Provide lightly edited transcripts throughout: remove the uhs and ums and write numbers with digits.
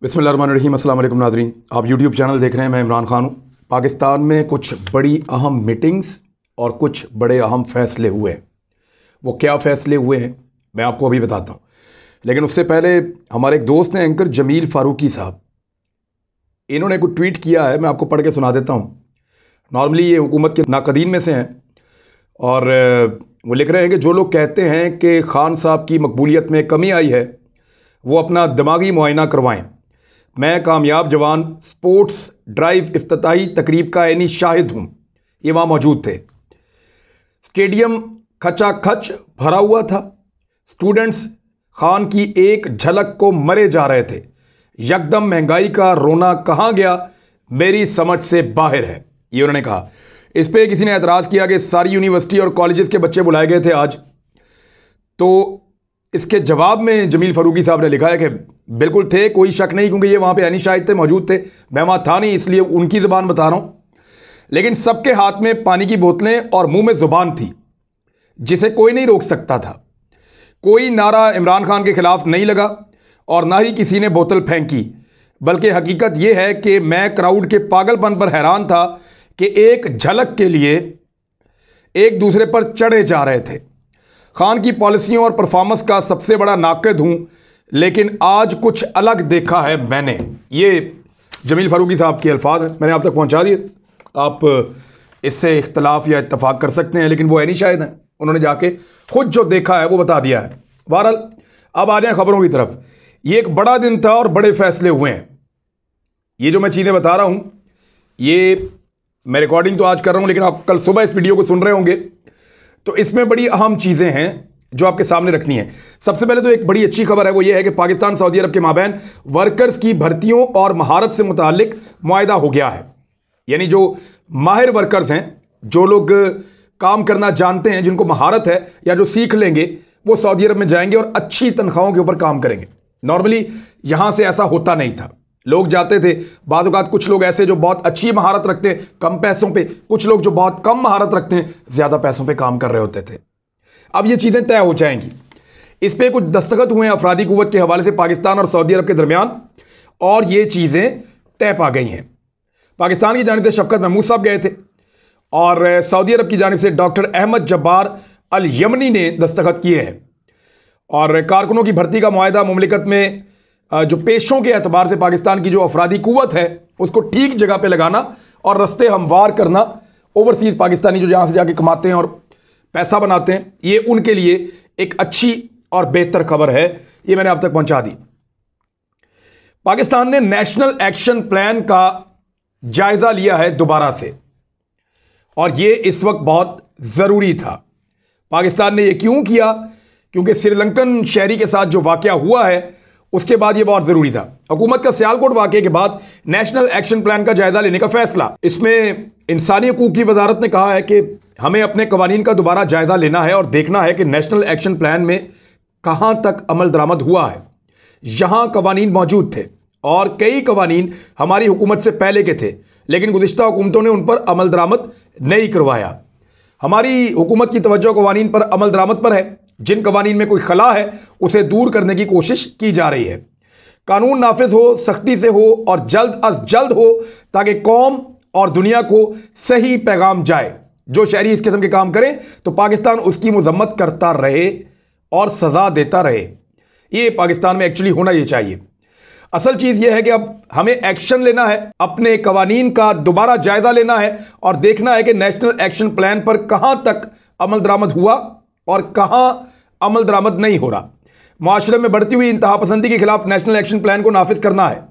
बिस्मिल्लाहिर्रहमानिर्रहीम। अस्सलाम वालेकुम नाज़रीन, आप यूट्यूब चैनल देख रहे हैं। मैं इमरान खान हूँ। पाकिस्तान में कुछ बड़ी अहम मीटिंग्स और कुछ बड़े अहम फ़ैसले हुए हैं। वो क्या फ़ैसले हुए हैं मैं आपको अभी बताता हूँ, लेकिन उससे पहले हमारे एक दोस्त हैं एंकर जमील फ़ारूकी साहब, इन्होंने कुछ ट्वीट किया है, मैं आपको पढ़ के सुना देता हूँ। नॉर्मली ये हुकूमत के नाकदीन में से हैं और वो लिख रहे हैं कि जो लोग कहते हैं कि खान साहब की मकबूलियत में कमी आई है वो अपना दिमागी मुआयना करवाएं। मैं कामयाब जवान स्पोर्ट्स ड्राइव इफ्तिताही तकरीब का ऐनी शाहिद हूँ। ये वहाँ मौजूद थे। स्टेडियम खचाखच भरा हुआ था। स्टूडेंट्स खान की एक झलक को मरे जा रहे थे। यकदम महंगाई का रोना कहाँ गया, मेरी समझ से बाहर है, ये उन्होंने कहा। इस पर किसी ने एतराज़ किया कि सारी यूनिवर्सिटी और कॉलेजेस के बच्चे बुलाए गए थे आज। तो इसके जवाब में जमील फ़ारूकी साहब ने लिखा है कि बिल्कुल थे, कोई शक नहीं, क्योंकि ये वहाँ पे ऐनी शाहिद थे, मौजूद थे। मैं वहाँ था नहीं, इसलिए उनकी ज़ुबान बता रहा हूँ। लेकिन सबके हाथ में पानी की बोतलें और मुंह में ज़ुबान थी जिसे कोई नहीं रोक सकता था। कोई नारा इमरान खान के खिलाफ नहीं लगा और ना ही किसी ने बोतल फेंकी, बल्कि हकीकत यह है कि मैं क्राउड के पागलपन पर हैरान था कि एक झलक के लिए एक दूसरे पर चढ़े जा रहे थे। खान की पॉलिसियों और परफॉर्मेंस का सबसे बड़ा नाक़िद हूं, लेकिन आज कुछ अलग देखा है मैंने। ये जमील फ़ारूकी साहब के अल्फाज हैं, मैंने आप तक पहुंचा दिए। आप इससे इख्तलाफ या इत्तफाक कर सकते हैं, लेकिन वो ऐनी शायद हैं, उन्होंने जाके खुद जो देखा है वो बता दिया है। बहरहाल अब आ जाएं खबरों की तरफ। ये एक बड़ा दिन था और बड़े फैसले हुए हैं। ये जो मैं चीज़ें बता रहा हूँ, ये मैं रिकॉर्डिंग तो आज कर रहा हूँ, लेकिन आप कल सुबह इस वीडियो को सुन रहे होंगे, तो इसमें बड़ी अहम चीज़ें हैं जो आपके सामने रखनी है। सबसे पहले तो एक बड़ी अच्छी खबर है, वो ये है कि पाकिस्तान सऊदी अरब के माबैन वर्कर्स की भर्तियों और महारत से मुताल्लिक मुआहदा हो गया है। यानी जो माहिर वर्कर्स हैं, जो लोग काम करना जानते हैं, जिनको महारत है या जो सीख लेंगे, वो सऊदी अरब में जाएंगे और अच्छी तनख्वाहों के ऊपर काम करेंगे। नॉर्मली यहाँ से ऐसा होता नहीं था। लोग जाते थे, बाद औक़ात कुछ लोग ऐसे जो बहुत अच्छी महारत रखते हैं कम पैसों पे, कुछ लोग जो बहुत कम महारत रखते हैं ज़्यादा पैसों पे काम कर रहे होते थे। अब ये चीज़ें तय हो जाएंगी। इस पर कुछ दस्तखत हुए हैं अफरादी क़ुव्वत के हवाले से पाकिस्तान और सऊदी अरब के दरमियान, और ये चीज़ें तय पा गई हैं। पाकिस्तान की जानिब से शफकत महमूद साहब गए थे और सऊदी अरब की जानिब से डॉक्टर अहमद जब्बार अल यमनी ने दस्तखत किए हैं। और कारकुनों की भर्ती का मुआहदा मुमलिकत में जो पेशों के एतबार से पाकिस्तान की जो अफरादी क़ुव्वत है उसको ठीक जगह पे लगाना और रस्ते हमवार करना, ओवरसीज़ पाकिस्तानी जो जहाँ से जाके कमाते हैं और पैसा बनाते हैं, ये उनके लिए एक अच्छी और बेहतर खबर है। ये मैंने आप तक पहुँचा दी। पाकिस्तान ने नेशनल एक्शन प्लान का जायज़ा लिया है दोबारा से, और ये इस वक्त बहुत ज़रूरी था। पाकिस्तान ने ये क्यों किया? क्योंकि श्रीलंकन शहरी के साथ जो वाक़या हुआ है उसके बाद ये बहुत ज़रूरी था। हुकूमत का सियालकोट वाक़े के बाद नेशनल एक्शन प्लान का जायज़ा लेने का फ़ैसला। इसमें इंसानी हकूक़ की वजारत ने कहा है कि हमें अपने कवानीन का दोबारा जायज़ा लेना है और देखना है कि नेशनल एक्शन प्लान में कहाँ तक अमल दरामद हुआ है। यहाँ कवानीन मौजूद थे और कई कवानीन हमारी हुकूमत से पहले के थे, लेकिन गुज़िश्ता हुकूमतों ने उन पर अमल दरामद नहीं करवाया। हमारी हुकूमत की तवज्जो कवानीन पर अमल दरामद पर है। जिन कवानीन में कोई खला है उसे दूर करने की कोशिश की जा रही है। कानून नाफिज हो, सख्ती से हो और जल्द अज जल्द हो, ताकि कौम और दुनिया को सही पैगाम जाए। जो शहरी इस किस्म के काम करे तो पाकिस्तान उसकी मजम्मत करता रहे और सज़ा देता रहे। ये पाकिस्तान में एक्चुअली होना ये चाहिए। असल चीज़ ये है कि अब हमें एक्शन लेना है, अपने कवानीन का दोबारा जायज़ा लेना है और देखना है कि नेशनल एक्शन प्लान पर कहाँ तक अमल दरामद हुआ और कहाँ अमल दरामद नहीं हो रहा। माशरे में बढ़ती हुई इंतहा पसंदी के खिलाफ नेशनल एक्शन प्लान को नाफिज करना है,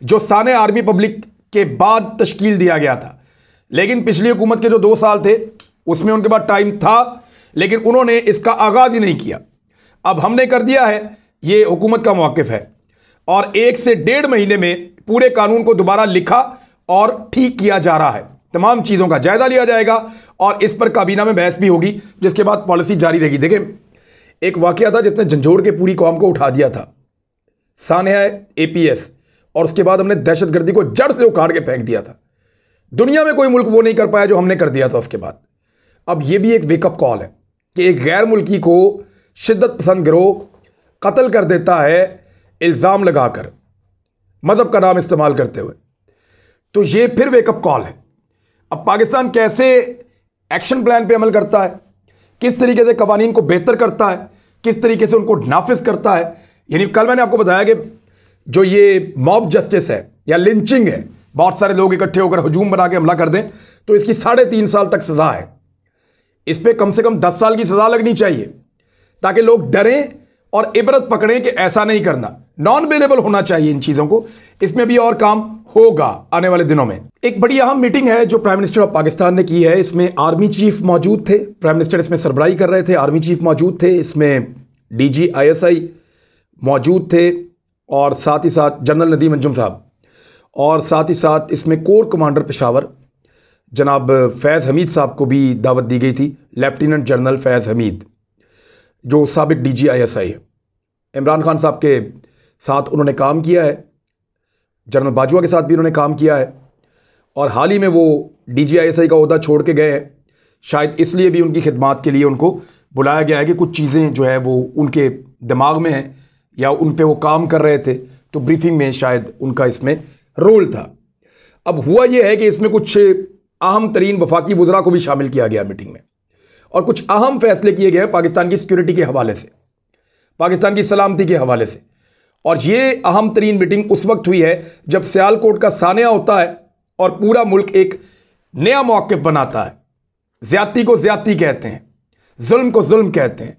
जो साने आर्मी पब्लिक के बाद तश्कील दिया गया था। लेकिन पिछली हुकूमत के जो 2 साल थे उसमें उनके पास टाइम था, लेकिन उन्होंने इसका आगाज़ ही नहीं किया। अब हमने कर दिया है, ये हुकूमत का मौक़िफ़ है, और 1 से 1.5 महीने में पूरे कानून को दोबारा लिखा और ठीक किया जा रहा है। तमाम चीज़ों का जायज़ा लिया जाएगा और इस पर काबीना में बहस भी होगी, जिसके बाद पॉलिसी जारी रहेगी। देखें, एक वाक़या था जिसने झंझोड़ के पूरी कौम को उठा दिया था, सानिया APS, और उसके बाद हमने दहशतगर्दी को जड़ से उखाड़ के फेंक दिया था। दुनिया में कोई मुल्क वो नहीं कर पाया जो हमने कर दिया था उसके बाद। अब ये भी एक वेकअप कॉल है कि एक गैर मुल्की को शिद्दत पसंद गिरोह कत्ल कर देता है इल्ज़ाम लगाकर। मज़हब का नाम इस्तेमाल करते हुए। तो ये फिर वेकअप कॉल है। अब पाकिस्तान कैसे एक्शन प्लान पे अमल करता है, किस तरीके से कवानीन को बेहतर करता है, किस तरीके से उनको नाफिज करता है। यानी कल मैंने आपको बताया कि जो ये मॉब जस्टिस है या लिंचिंग है, बहुत सारे लोग इकट्ठे होकर हजूम बना के हमला कर दें, तो इसकी 3.5 साल तक सजा है। इस पर कम से कम 10 साल की सजा लगनी चाहिए ताकि लोग डरें और इबरत पकड़ें कि ऐसा नहीं करना। नॉन अवेलेबल होना चाहिए इन चीज़ों को। इसमें भी और काम होगा आने वाले दिनों में। एक बड़ी अहम मीटिंग है जो प्राइम मिनिस्टर ऑफ पाकिस्तान ने की है। इसमें आर्मी चीफ मौजूद थे, प्राइम मिनिस्टर इसमें सरबराही कर रहे थे, आर्मी चीफ मौजूद थे, इसमें DG ISI मौजूद थे और साथ ही साथ जनरल नदीम अंजुम साहब, और साथ ही साथ इसमें कोर कमांडर पेशावर जनाब फैज़ हमीद साहब को भी दावत दी गई थी। लेफ्टिनेंट जनरल फैज़ हमीद जो साबिक DG ISI है, इमरान खान साहब के साथ उन्होंने काम किया है, जनरल बाजवा के साथ भी उन्होंने काम किया है, और हाल ही में वो DG ISI का ओहदा छोड़ के गए हैं। शायद इसलिए भी उनकी खिदमात के लिए उनको बुलाया गया है कि कुछ चीज़ें जो है वो उनके दिमाग में हैं या उन पे वो काम कर रहे थे, तो ब्रीफिंग में शायद उनका इसमें रोल था। अब हुआ ये है कि इसमें कुछ अहम तरीन वफाकी वज़रा को भी शामिल किया गया मीटिंग में, और कुछ अहम फैसले किए गए पाकिस्तान की सिक्योरिटी के हवाले से, पाकिस्तान की सलामती के हवाले से। और ये अहम तरीन मीटिंग उस वक्त हुई है जब सियालकोट का सानिया होता है और पूरा मुल्क एक नया मौक़िफ़ बनाता है। ज़्यादती को ज़्यादती कहते हैं, जुल्म को जुल्म कहते हैं।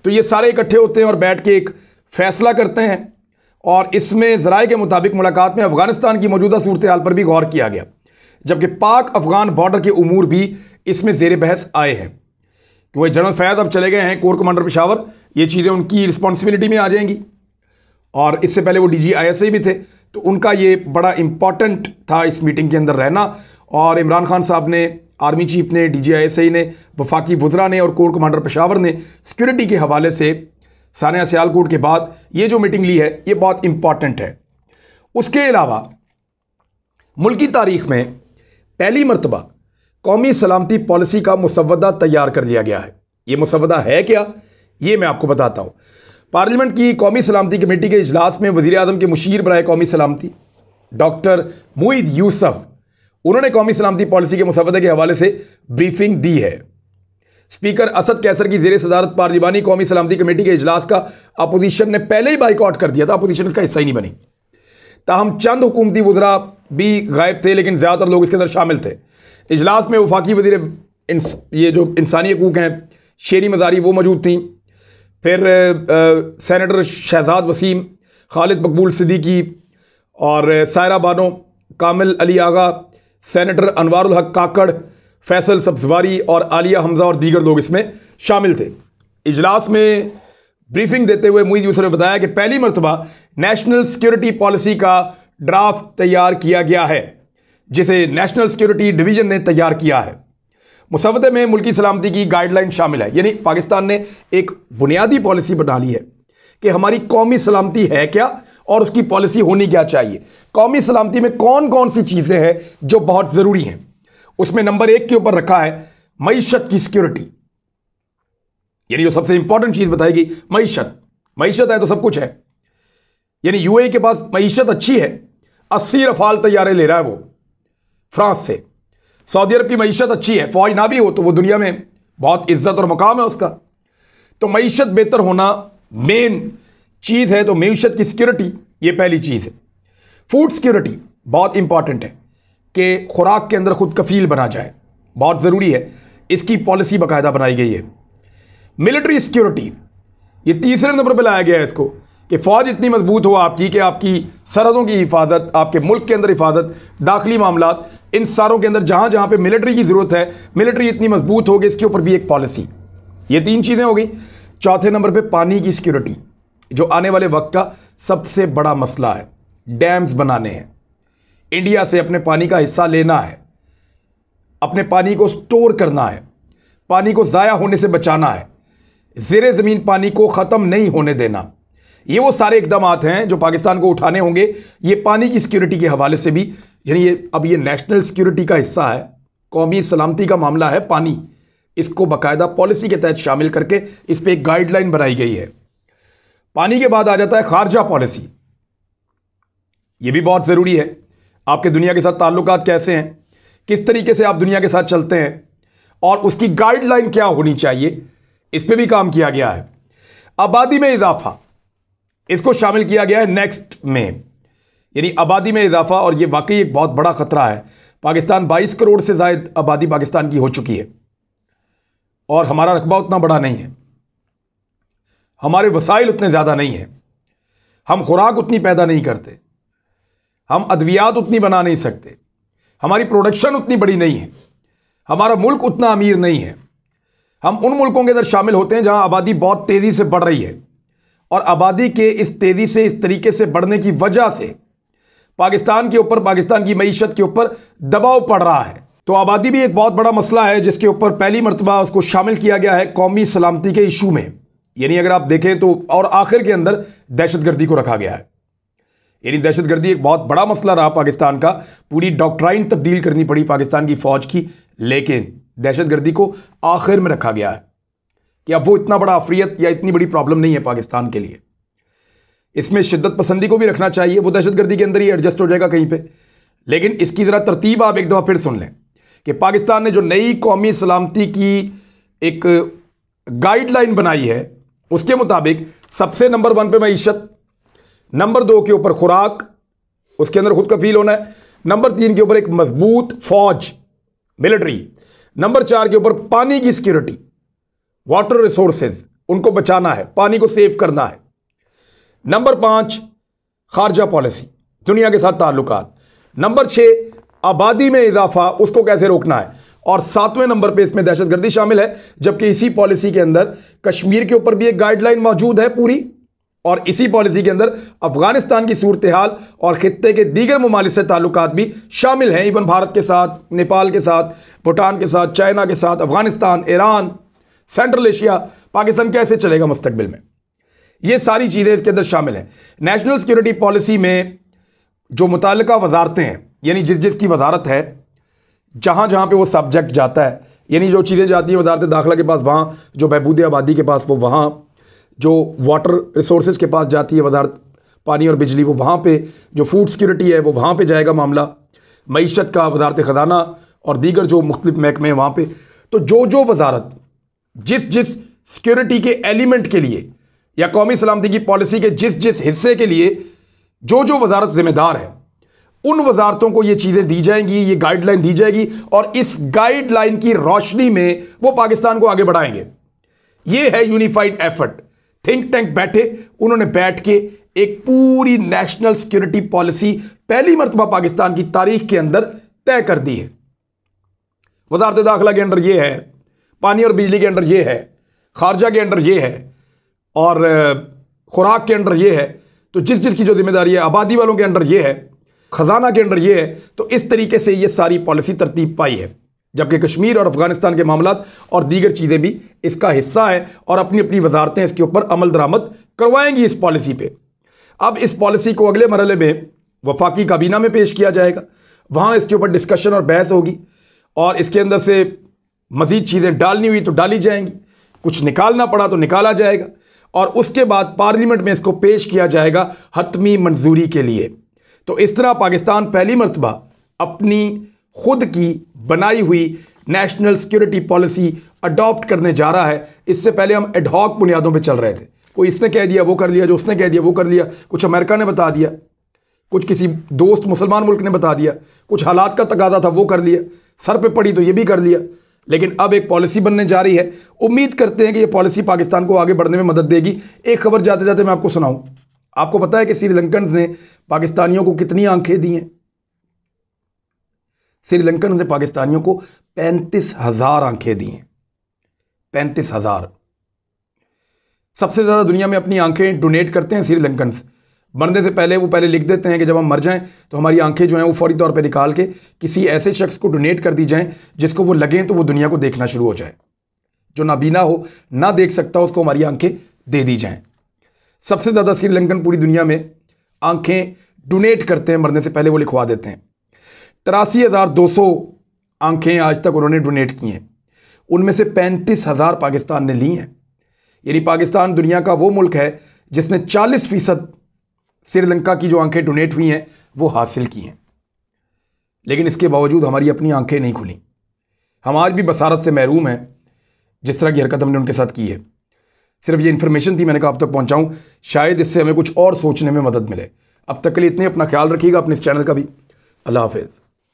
तो ये सारे इकट्ठे होते हैं और बैठ के एक फ़ैसला करते हैं, और इसमें ज़राए के मुताबिक मुलाकात में अफ़गानिस्तान की मौजूदा सूरत हाल पर भी गौर किया गया, जबकि पाक अफ़गान बॉर्डर के उमूर भी इसमें ज़ेर बहस आए हैं। क्योंकि जनरल फैज़ अब चले गए हैं कोर कमांडर पेशावर, ये चीज़ें उनकी रिस्पॉन्सिबिलिटी में आ जाएंगी, और इससे पहले वो DG ISI भी थे, तो उनका ये बड़ा इम्पॉर्टेंट था इस मीटिंग के अंदर रहना। और इमरान खान साहब ने, आर्मी चीफ ने, DG ISI ने, वफाकी वज़रा ने और कोर कमांडर पेशावर ने सिक्योरिटी के हवाले से सानिया सियालकोट के बाद ये जो मीटिंग ली है ये बहुत इम्पॉर्टेंट है। उसके अलावा मुल्की तारीख में पहली मरतबा कौमी सलामती पॉलिसी का मुसव्वदा तैयार कर लिया गया है। ये मुसव्वदा है क्या, ये मैं आपको बताता हूँ। पार्लियामेंट की कौमी सलामती कमेटी के इजलास में वज़ीर आज़म के मुशीर बराए कौमी सलामती डॉक्टर मुईद यूसुफ, उन्होंने कौमी सलामती पॉलिसी के मुसव्वदे के हवाले से ब्रीफिंग दी है। स्पीकर असद कैसर की ज़ेर सदारत पार्लिमानी कौमी सलामती कमेटी के इजलास का अपोजिशन ने पहले ही बाइकआउट कर दिया था, अपोजिशन इसका हिस्सा ही नहीं बनी। ताहम चंद हुकूमती वज़रा भी गायब थे, लेकिन ज़्यादातर लोग इसके अंदर शामिल थे। इजलास में वफाकी वज़ीर ये जो इंसानी हकूक़ हैं शेरी मज़ारी वो मौजूद थी, फिर सेनेटर शहजाद वसीम, खालिद मकबूल सिद्दीकी और सायरा बानो, कामिल अली आगा, सेनेटर अनवारुल हक काकड़, फैसल सब्जवारी और आलिया हमजा और दीगर लोग इसमें शामिल थे। इजलास में ब्रीफिंग देते हुए मुईद यूसुफ ने बताया कि पहली मरतबा नेशनल सिक्योरिटी पॉलिसी का ड्राफ्ट तैयार किया गया है, जिसे नेशनल सिक्योरिटी डिवीज़न ने तैयार किया है। मुसव्वदे में मुल्की सलामती की गाइडलाइन शामिल है, यानी पाकिस्तान ने एक बुनियादी पॉलिसी बना ली है कि हमारी कौमी सलामती है क्या और उसकी पॉलिसी होनी क्या चाहिए। कौमी सलामती में कौन कौन सी चीज़ें हैं जो बहुत ज़रूरी हैं, उसमें नंबर 1 के ऊपर रखा है मईशत की सिक्योरिटी। यानी जो सबसे इंपॉर्टेंट चीज़ बताएगी मईशत है तो सब कुछ है। यानी UAE के पास मईशत अच्छी है, 80 रफाल तैयारे ले रहा है वो फ्रांस से। सऊदी अरब की मईशत अच्छी है, फौज ना भी हो तो वो दुनिया में बहुत इज्जत और मुकाम है उसका। तो मईशत बेहतर होना मेन चीज़ है, तो मईशत की सिक्योरिटी ये पहली चीज़ है। फूड सिक्योरिटी बहुत इंपॉर्टेंट है कि खुराक के अंदर खुद कफील बना जाए, बहुत ज़रूरी है, इसकी पॉलिसी बाकायदा बनाई गई है। मिलिट्री सिक्योरिटी ये तीसरे नंबर पर लाया गया है इसको, कि फ़ौज इतनी मजबूत हो आपकी कि आपकी सरहदों की हिफाजत, आपके मुल्क के अंदर हिफाजत, दाखिली मामलात, इन सारों के अंदर जहाँ जहाँ पे मिलिट्री की ज़रूरत है, मिलिट्री इतनी मजबूत होगी, इसके ऊपर भी एक पॉलिसी। ये 3 चीज़ें हो गई। चौथे नंबर पे पानी की सिक्योरिटी, जो आने वाले वक्त का सबसे बड़ा मसला है। डैम्स बनाने हैं, इंडिया से अपने पानी का हिस्सा लेना है, अपने पानी को स्टोर करना है, पानी को ज़ाया होने से बचाना है, ज़ेरे ज़मीन पानी को ख़त्म नहीं होने देना। ये वो सारे इकदाम हैं जो पाकिस्तान को उठाने होंगे। ये पानी की सिक्योरिटी के हवाले से भी, यानी ये नेशनल सिक्योरिटी का हिस्सा है, कौमी सलामती का मामला है पानी, इसको बाकायदा पॉलिसी के तहत शामिल करके इस पर एक गाइडलाइन बनाई गई है। पानी के बाद आ जाता है खारजा पॉलिसी। ये भी बहुत ज़रूरी है। आपके दुनिया के साथ ताल्लुकात कैसे हैं, किस तरीके से आप दुनिया के साथ चलते हैं और उसकी गाइडलाइन क्या होनी चाहिए, इस पर भी काम किया गया है। आबादी में इजाफा, इसको शामिल किया गया है नेक्स्ट में, यानी आबादी में इजाफा। और ये वाकई एक बहुत बड़ा खतरा है। पाकिस्तान 22 करोड़ से ज़ायद आबादी पाकिस्तान की हो चुकी है और हमारा रकबा उतना बड़ा नहीं है, हमारे वसाइल उतने ज़्यादा नहीं हैं, हम खुराक उतनी पैदा नहीं करते, हम अद्वियात उतनी बना नहीं सकते, हमारी प्रोडक्शन उतनी बड़ी नहीं है, हमारा मुल्क उतना अमीर नहीं है। हम उन मुल्कों के अंदर शामिल होते हैं जहां आबादी बहुत तेज़ी से बढ़ रही है और आबादी के इस तेज़ी से इस तरीके से बढ़ने की वजह से पाकिस्तान के ऊपर, पाकिस्तान की मईशत के ऊपर दबाव पड़ रहा है। तो आबादी भी एक बहुत बड़ा मसला है जिसके ऊपर पहली मरतबा उसको शामिल किया गया है कौमी सलामती के इशू में। यानी अगर आप देखें तो, और आखिर के अंदर दहशतगर्दी को रखा गया है। यानी दहशतगर्दी एक बहुत बड़ा मसला रहा पाकिस्तान का, पूरी डॉक्ट्राइन तब्दील करनी पड़ी पाकिस्तान की फ़ौज की, लेकिन दहशतगर्दी को आखिर में रखा गया है कि अब वो इतना बड़ा अफरियत या इतनी बड़ी प्रॉब्लम नहीं है पाकिस्तान के लिए। इसमें शिद्दत पसंदी को भी रखना चाहिए, वो दहशतगर्दी के अंदर ही एडजस्ट हो जाएगा कहीं पे। लेकिन इसकी ज़रा तरतीब आप एक दफ़ा फिर सुन लें कि पाकिस्तान ने जो नई कौमी सलामती की एक गाइडलाइन बनाई है उसके मुताबिक सबसे नंबर 1 पे मईशत, नंबर 2 के ऊपर खुराक, उसके अंदर खुद कफील होना है, नंबर 3 के ऊपर एक मजबूत फौज मिलिट्री, नंबर 4 के ऊपर पानी की सिक्योरिटी, वाटर रिसोर्सेज उनको बचाना है, पानी को सेव करना है, नंबर 5 खारजा पॉलिसी, दुनिया के साथ ताल्लुकात, नंबर 6 आबादी में इजाफा, उसको कैसे रोकना है, और 7वें नंबर पे इसमें दहशतगर्दी शामिल है। जबकि इसी पॉलिसी के अंदर कश्मीर के ऊपर भी एक गाइडलाइन मौजूद है पूरी, और इसी पॉलिसी के अंदर अफगानिस्तान की सूरत हाल और खित्ते के दीगर ममालिक से ताल्लुकात भी शामिल हैं, इवन भारत के साथ, नेपाल के साथ, भूटान के साथ, चाइना के साथ, Afghanistan, Iran, central Asia, Pakistan कैसे चलेगा मुस्तकबिल में, ये सारी चीज़ें इसके अंदर शामिल हैं। नेशनल सिक्योरिटी पॉलिसी में जो मुताल्लिका वजारतें हैं, यानी जिस जिसकी वजारत है, जहाँ जहाँ पे वो सब्जेक्ट जाता है, यानी जो चीज़ें जाती हैं वजारत दाखिला के पास, वहाँ जो बहबूद आबादी के पास वो वहाँ, जो वाटर रिसोर्सेज के पास जाती है वजारत पानी और बिजली वो वहाँ पे, जो फूड सिक्योरिटी है वो वहाँ पे जाएगा मामला, मईशत का वजारत ख़जाना और दीगर जो मुख्तलिफ महकमे हैं वहाँ पे। तो जो जो वजारत जिस जिस सिक्योरिटी के एलिमेंट के लिए या कौमी सलामती की पॉलिसी के जिस जिस हिस्से के लिए जो जो वजारत जिम्मेदार है, उन वजारतों को ये चीज़ें दी जाएंगी, ये गाइडलाइन दी जाएगी और इस गाइडलाइन की रोशनी में वो पाकिस्तान को आगे बढ़ाएंगे। ये है यूनिफाइड एफर्ट। थिंक टैंक बैठे, उन्होंने बैठ के एक पूरी नेशनल सिक्योरिटी पॉलिसी पहली मरतबा पाकिस्तान की तारीख के अंदर तय कर दी है। वजारत दाखिला के अंडर ये है, पानी और बिजली के अंडर ये है, खारजा के अंडर ये है और खुराक के अंडर ये है। तो जिस जिसकी जो जिम्मेदारी है, आबादी वालों के अंडर ये है, ख़जाना के अंडर ये है। तो इस तरीके से ये सारी पॉलिसी तरतीब पाई है। जबकि कश्मीर और अफगानिस्तान के मामलात और दीगर चीज़ें भी इसका हिस्सा है और अपनी अपनी वजारतें इसके ऊपर अमल दरामद करवाएंगी इस पॉलिसी पे। अब इस पॉलिसी को अगले मरहले में वफाकी काबीना में पेश किया जाएगा, वहाँ इसके ऊपर डिस्कशन और बहस होगी और इसके अंदर से मज़ीद चीज़ें डालनी हुई तो डाली जाएंगी, कुछ निकालना पड़ा तो निकाला जाएगा और उसके बाद पार्लियामेंट में इसको पेश किया जाएगा हतमी मंजूरी के लिए। तो इस तरह पाकिस्तान पहली मरतबा अपनी खुद की बनाई हुई नेशनल सिक्योरिटी पॉलिसी अडॉप्ट करने जा रहा है। इससे पहले हम एडहॉक बुनियादों पे चल रहे थे, कोई इसने कह दिया वो कर लिया, जो उसने कह दिया वो कर लिया, कुछ अमेरिका ने बता दिया, कुछ किसी दोस्त मुसलमान मुल्क ने बता दिया, कुछ हालात का तकादा था वो कर लिया, सर पे पड़ी तो ये भी कर लिया। लेकिन अब एक पॉलिसी बनने जा रही है, उम्मीद करते हैं कि ये पॉलिसी पाकिस्तान को आगे बढ़ने में मदद देगी। एक खबर जाते जाते मैं आपको सुनाऊं, आपको पता है कि श्रीलंकन ने पाकिस्तानियों को कितनी आंखें दी हैं? श्रीलंकन ने पाकिस्तानियों को 35,000 आंखें दी हैं। 35,000। सबसे ज़्यादा दुनिया में अपनी आंखें डोनेट करते हैं श्रीलंकन। मरने से पहले वो पहले लिख देते हैं कि जब हम मर जाएं तो हमारी आंखें जो हैं वो फौरी तौर पे निकाल के किसी ऐसे शख्स को डोनेट कर दी जाएं जिसको वो लगें तो वो दुनिया को देखना शुरू हो जाए। जो नाबीना हो, ना देख सकता हो, उसको हमारी आंखें दे दी जाएं। सबसे ज़्यादा श्रीलंकन पूरी दुनिया में आंखें डोनेट करते हैं, मरने से पहले वो लिखवा देते हैं। 83,200 आंखें आज तक उन्होंने डोनेट की हैं, उनमें से 35,000 पाकिस्तान ने ली हैं। यानी पाकिस्तान दुनिया का वो मुल्क है जिसने 40% श्रीलंका की जो आंखें डोनेट हुई हैं वो हासिल की हैं, लेकिन इसके बावजूद हमारी अपनी आंखें नहीं खुली। हम आज भी बसारत से महरूम हैं जिस तरह की हरकत हमने उनके साथ की है। सिर्फ ये इन्फॉर्मेशन थी, मैंने कहा आप तक पहुंचाऊं, शायद इससे हमें कुछ और सोचने में मदद मिले। अब तक के लिए इतने, अपना ख्याल रखिएगा, अपने इस चैनल का भी। अल्लाह हाफिज़।